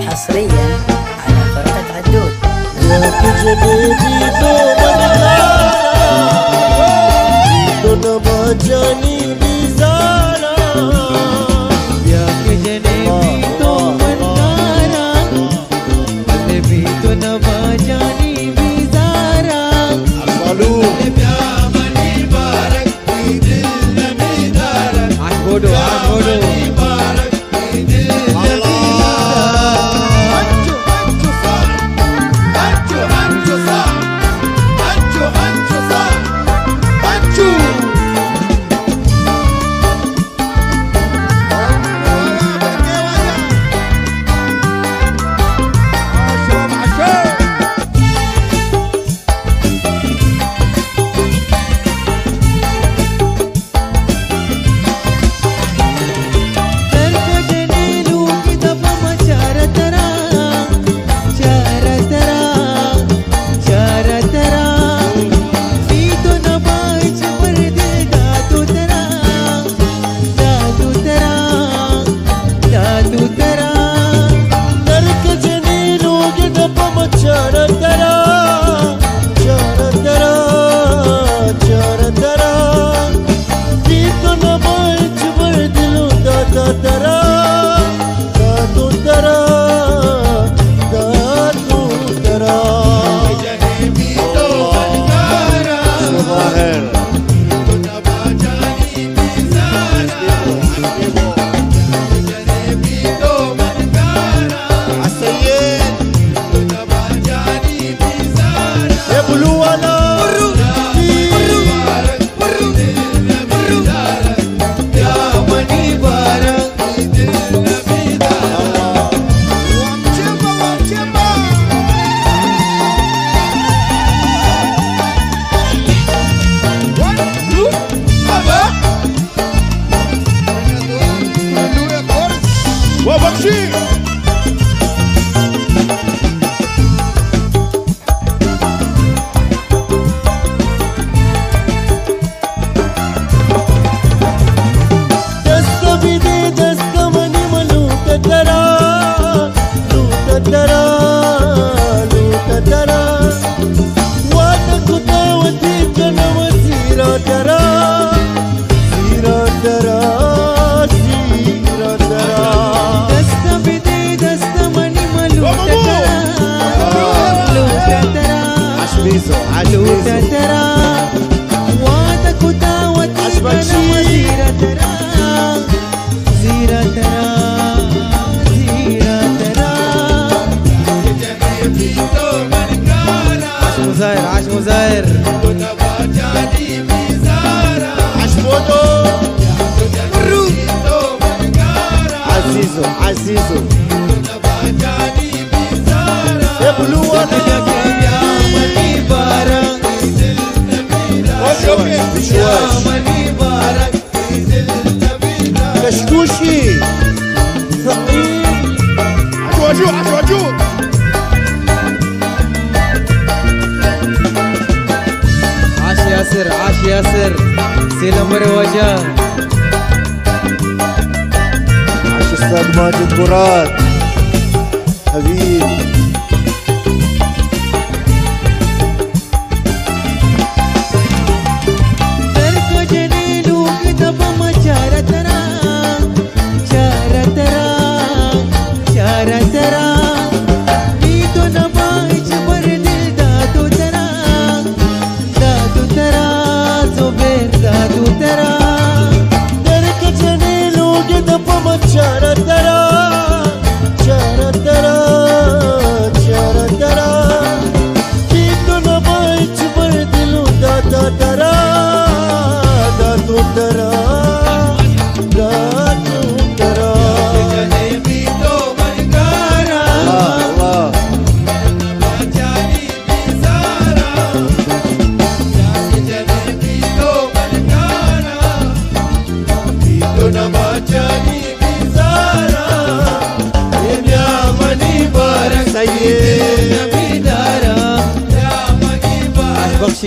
حصريا على فرقة عدود. يا جديدي دوما جاني بزارا يا جنبي تو منارا نبي تو نبا جاني بزارا صالون يا مني بارك في دل نبي دارك عبودو بارك في دل نبي عاش مزاير عزيزو يا بلوة يا مني بارك يا مني بارك كشكوشي ثقيل عجو عاش ياسر سلام برواجه عاش استاذ ماجد مراد حبيبي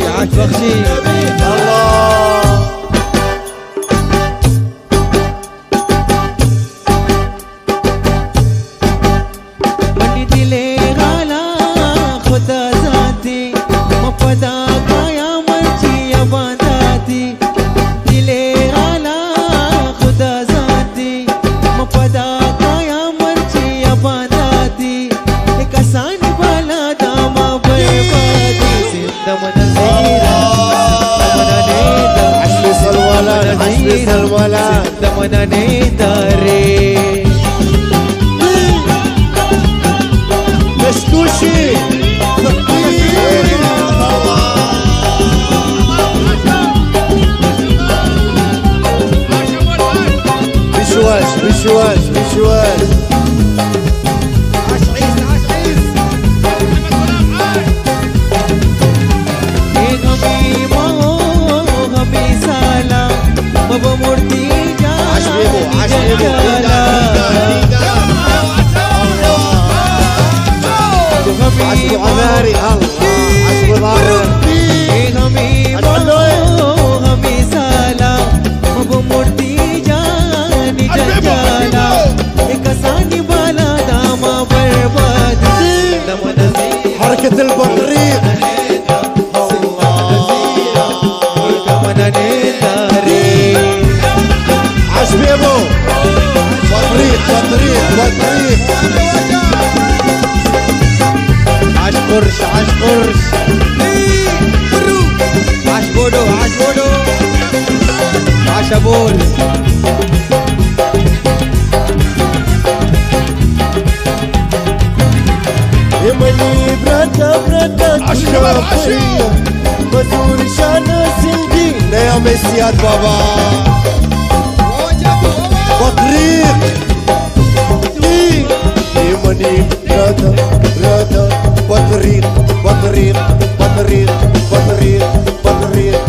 عاش بخشي الله الملال. సింధమననే దారే كشكوشي ثقيل. بشواش بشواش بشواش. عاش عيسى عاش عيسى عاش بيبو عاش بيبو. عاش ابو عماري. الله عاش ابو ظاهر. حركة البطريق. عاش بيبو. بطريق بطريق بطريق. عاش قرش عاش قرش عاش بودو عاش بودو عاش ابول يمني براتا براتا. عاش شباب عاش. مزور شانا سندينا يا مسياد بابا. بطريق يمني براتا براتا. بطريق بطريق بطريق بطريق بطريق.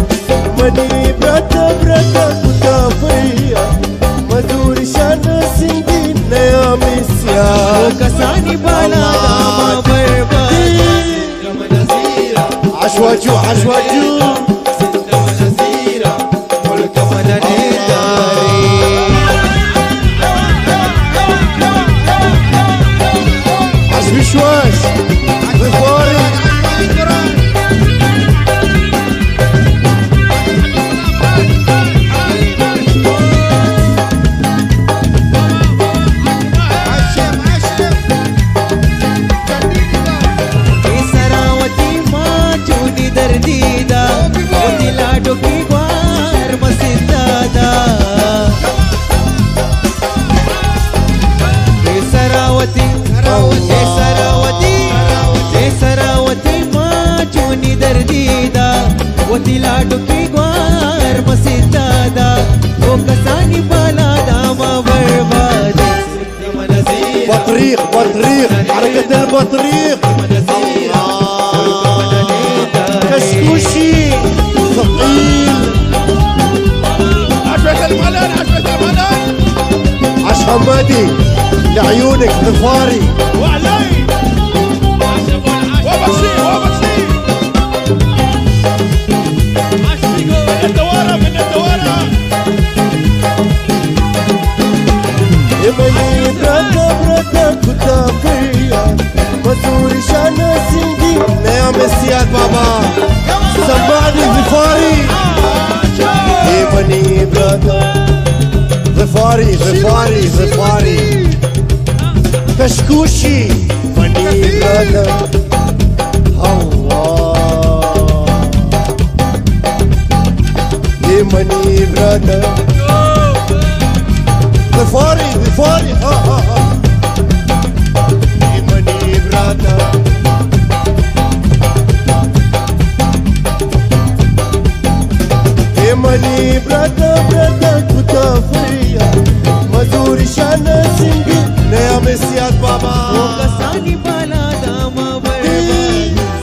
مني براتا براتا كتافية. مزور شانا سندينا يا مسياد. وكساني بالا داما برباد عشواجو عشواجو. عش بشواش ظفاري. وتلاඩු පිග්වාර් මසිතාදා ඔකසානි බලාදාම බර්බාද بطريق بطريق. حركة البطريق. كشكوشي ثقيل. عشوة الملل عشوة الملل. عش حمادي لعيونك ظفاري. وعلي وبكسي وبكسي. من الدوارة من الدوارة. يمني براتا براتا كتافية. مزور شانا سندينا يا مسياد بابا. سمعني ظفاري. يمني براتا. ظفاري ظفاري ظفاري. كشكوشي مني براتا. الله يمني براتا. ظفاري ظفاري. يمني براتا. يمني براتا براتا كتافية. مزور شانا سندينا يا مسياد بابا. وكساني بلاදාම බර්බාද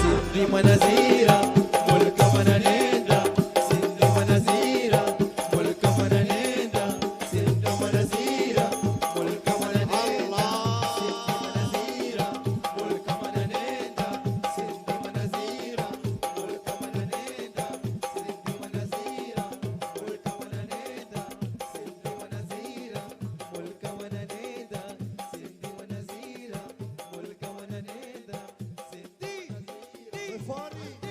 සිද්ධි මනසීරා මුල්ක මනනේදා සිද්ධි මනසීරා මුල්ක මනනේදා සිද්ධි මනසීරා මුල්ක මනනේදා සිද්ධි මනසීරා මුල්ක මනනේදා සිද්ධි මනසීරා මුල්ක මනනේදා සිද්ධි මනසීරා මුල්ක මනනේදා සිද්ධි මනසීරා මුල්ක මනනේදා සිද්ධි ملك وننيدا سيدي ظفاري.